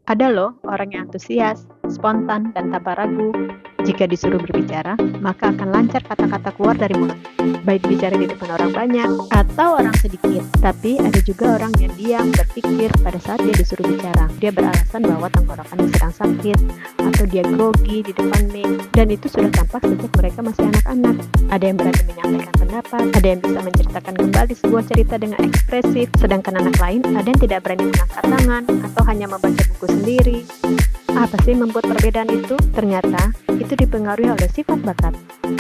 Ada loh orang yang antusias, spontan, dan tanpa ragu. Jika disuruh berbicara, maka akan lancar kata-kata keluar dari mulut. Baik bicara di depan orang banyak atau orang sedikit. Tapi ada juga orang yang diam berpikir pada saat dia disuruh bicara. Dia beralasan bahwa tenggorokannya sedang sakit atau dia grogi di depan mic. Dan itu sudah tampak sejak mereka masih anak-anak. Ada yang berani menyampaikan pendapat, ada yang bisa menceritakan kembali sebuah cerita dengan ekspresif, sedangkan anak lain ada yang tidak berani mengangkat tangan atau hanya membaca buku sendiri. Apa sih membuat perbedaan itu? Ternyata itu dipengaruhi oleh sifat bakat.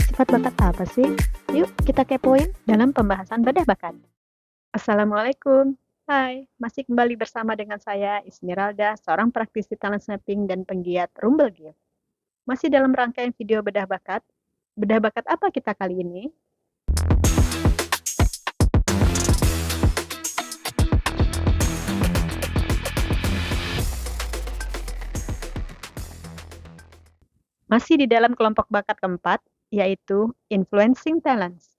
Sifat bakat apa sih? Yuk kita kepoin dalam pembahasan bedah bakat. Assalamualaikum. Hai, masih kembali bersama dengan saya Ismiralda, seorang praktisi talent mapping dan penggiat Rumble Guild. Masih dalam rangkaian video bedah bakat. Bedah bakat apa kita kali ini? Masih di dalam kelompok bakat keempat, yaitu Influencing Talents.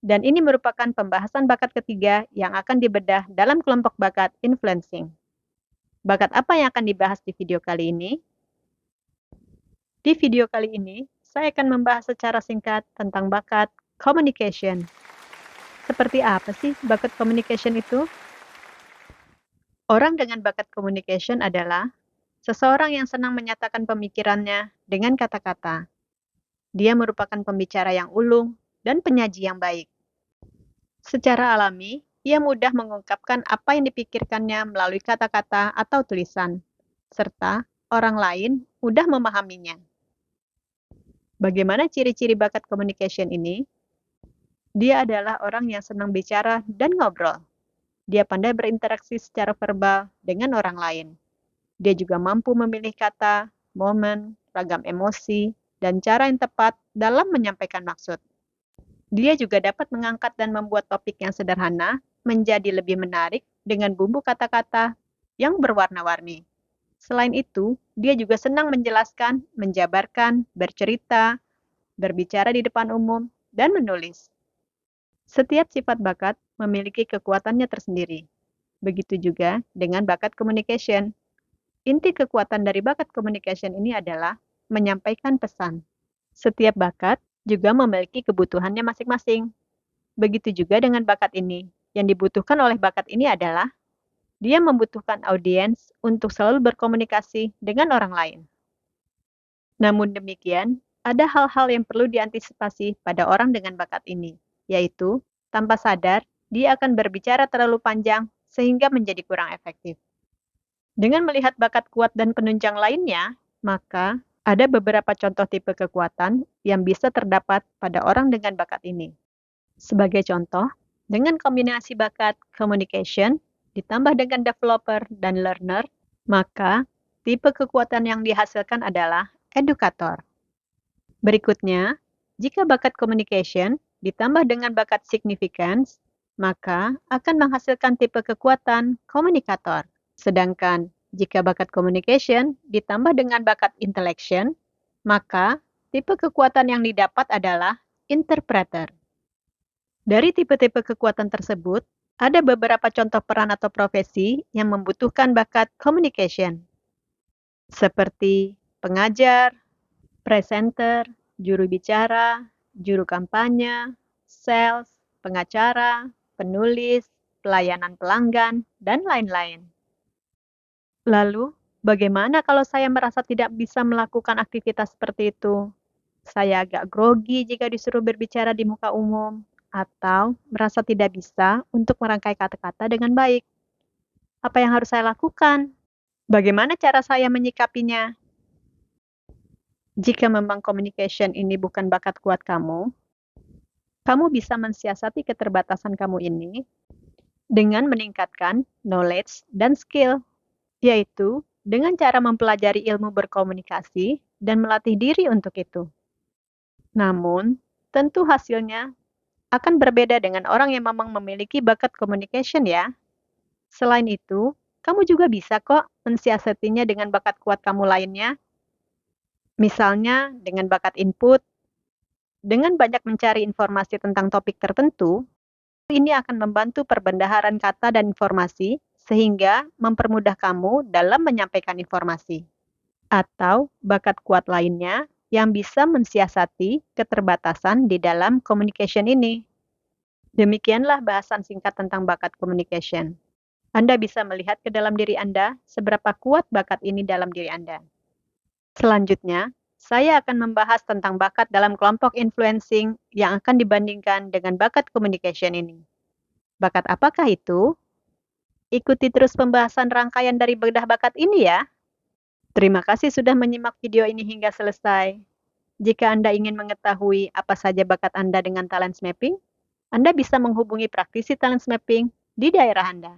Dan ini merupakan pembahasan bakat ketiga yang akan dibedah dalam kelompok bakat Influencing. Bakat apa yang akan dibahas di video kali ini? Di video kali ini, saya akan membahas secara singkat tentang bakat communication. Seperti apa sih bakat communication itu? Orang dengan bakat communication adalah seseorang yang senang menyatakan pemikirannya dengan kata-kata. Dia merupakan pembicara yang ulung dan penyaji yang baik. Secara alami, ia mudah mengungkapkan apa yang dipikirkannya melalui kata-kata atau tulisan, serta orang lain mudah memahaminya. Bagaimana ciri-ciri bakat communication ini? Dia adalah orang yang senang bicara dan ngobrol. Dia pandai berinteraksi secara verbal dengan orang lain. Dia juga mampu memilih kata, momen, ragam emosi, dan cara yang tepat dalam menyampaikan maksud. Dia juga dapat mengangkat dan membuat topik yang sederhana menjadi lebih menarik dengan bumbu kata-kata yang berwarna-warni. Selain itu, dia juga senang menjelaskan, menjabarkan, bercerita, berbicara di depan umum, dan menulis. Setiap sifat bakat memiliki kekuatannya tersendiri. Begitu juga dengan bakat communication. Inti kekuatan dari bakat communication ini adalah menyampaikan pesan. Setiap bakat juga memiliki kebutuhannya masing-masing. Begitu juga dengan bakat ini. Yang dibutuhkan oleh bakat ini adalah dia membutuhkan audiens untuk selalu berkomunikasi dengan orang lain. Namun demikian, ada hal-hal yang perlu diantisipasi pada orang dengan bakat ini, yaitu tanpa sadar dia akan berbicara terlalu panjang sehingga menjadi kurang efektif. Dengan melihat bakat kuat dan penunjang lainnya, maka ada beberapa contoh tipe kekuatan yang bisa terdapat pada orang dengan bakat ini. Sebagai contoh, dengan kombinasi bakat communication ditambah dengan developer dan learner, maka tipe kekuatan yang dihasilkan adalah edukator. Berikutnya, jika bakat communication ditambah dengan bakat significance, maka akan menghasilkan tipe kekuatan komunikator. Sedangkan jika bakat communication ditambah dengan bakat intellection, maka tipe kekuatan yang didapat adalah interpreter. Dari tipe-tipe kekuatan tersebut, ada beberapa contoh peran atau profesi yang membutuhkan bakat communication, seperti pengajar, presenter, juru bicara, juru kampanye, sales, pengacara, penulis, pelayanan pelanggan, dan lain-lain. Lalu, bagaimana kalau saya merasa tidak bisa melakukan aktivitas seperti itu? Saya agak grogi jika disuruh berbicara di muka umum, atau merasa tidak bisa untuk merangkai kata-kata dengan baik. Apa yang harus saya lakukan? Bagaimana cara saya menyikapinya? Jika memang communication ini bukan bakat kuat kamu bisa mensiasati keterbatasan kamu ini dengan meningkatkan knowledge dan skill, yaitu dengan cara mempelajari ilmu berkomunikasi dan melatih diri untuk itu. Namun, tentu hasilnya akan berbeda dengan orang yang memang memiliki bakat communication ya. Selain itu, kamu juga bisa kok mensiasatinya dengan bakat kuat kamu lainnya. Misalnya dengan bakat input, dengan banyak mencari informasi tentang topik tertentu, ini akan membantu perbendaharaan kata dan informasi sehingga mempermudah kamu dalam menyampaikan informasi. Atau bakat kuat lainnya yang bisa mensiasati keterbatasan di dalam communication ini. Demikianlah bahasan singkat tentang bakat communication. Anda bisa melihat ke dalam diri Anda seberapa kuat bakat ini dalam diri Anda. Selanjutnya, saya akan membahas tentang bakat dalam kelompok influencing yang akan dibandingkan dengan bakat communication ini. Bakat apakah itu? Ikuti terus pembahasan rangkaian dari bedah bakat ini ya. Terima kasih sudah menyimak video ini hingga selesai. Jika Anda ingin mengetahui apa saja bakat Anda dengan talent mapping, Anda bisa menghubungi praktisi talent mapping di daerah Anda.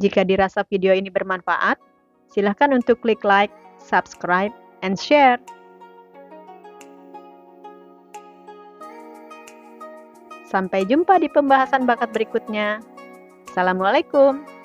Jika dirasa video ini bermanfaat, silakan untuk klik like, subscribe, and share. Sampai jumpa di pembahasan bakat berikutnya. Assalamualaikum.